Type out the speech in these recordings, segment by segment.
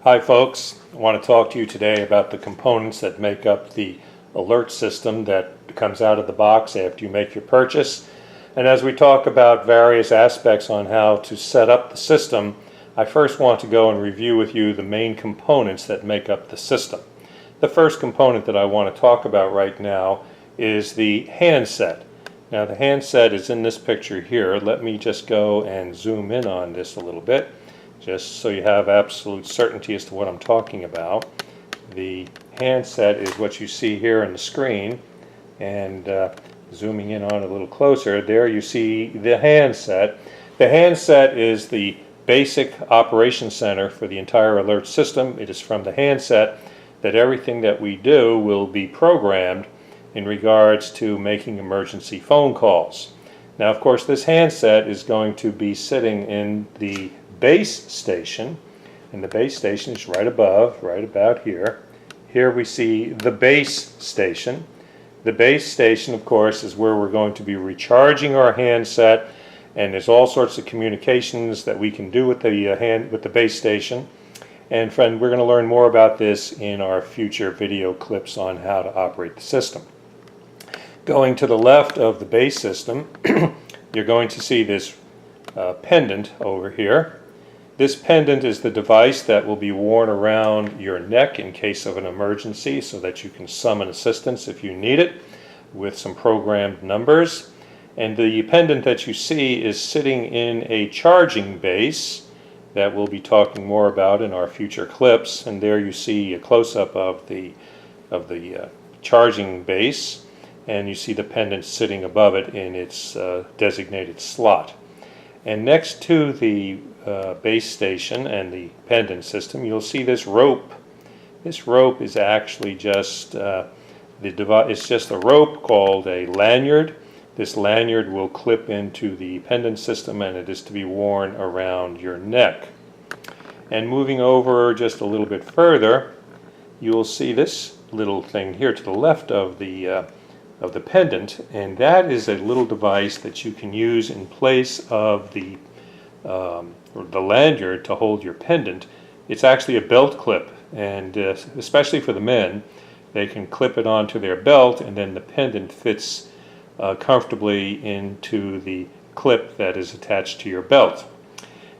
Hi folks, I want to talk to you today about the components that make up the alert system that comes out of the box after you make your purchase. And as we talk about various aspects on how to set up the system, I first want to go and review with you the main components that make up the system. The first component that I want to talk about right now is the handset. Now the handset is in this picture here. Let me just go and zoom in on this a little bit, just so you have absolute certainty as to what I'm talking about. The handset is what you see here on the screen, and zooming in on it a little closer, there you see the handset. The handset is the basic operation center for the entire alert system. It is from the handset that everything that we do will be programmed in regards to making emergency phone calls. Now, of course, this handset is going to be sitting in the base station, and the base station is right above, right about here. Here we see the base station. The base station, of course, is where we're going to be recharging our handset, and there's all sorts of communications that we can do with the base station. And friend, we're going to learn more about this in our future video clips on how to operate the system. Going to the left of the base system, you're going to see this pendant over here. This pendant is the device that will be worn around your neck in case of an emergency, so that you can summon assistance if you need it with some programmed numbers. And the pendant that you see is sitting in a charging base that we'll be talking more about in our future clips. And there you see a close-up of the charging base, and you see the pendant sitting above it in its designated slot. And next to the base station and the pendant system, you'll see this rope. This rope is actually just it's just a rope called a lanyard. This lanyard will clip into the pendant system, and it is to be worn around your neck. And moving over just a little bit further, you'll see this little thing here to the left of the pendant, and that is a little device that you can use in place of the lanyard to hold your pendant. It's actually a belt clip, and especially for the men, they can clip it onto their belt, and then the pendant fits comfortably into the clip that is attached to your belt.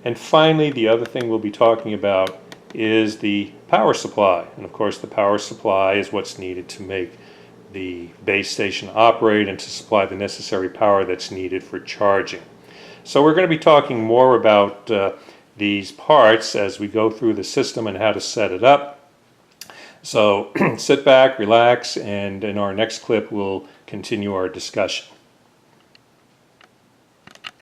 And finally, the other thing we'll be talking about is the power supply. And of course, the power supply is what's needed to make the base station operate and to supply the necessary power that's needed for charging. So we're going to be talking more about these parts as we go through the system and how to set it up. So sit back, relax, and in our next clip we'll continue our discussion.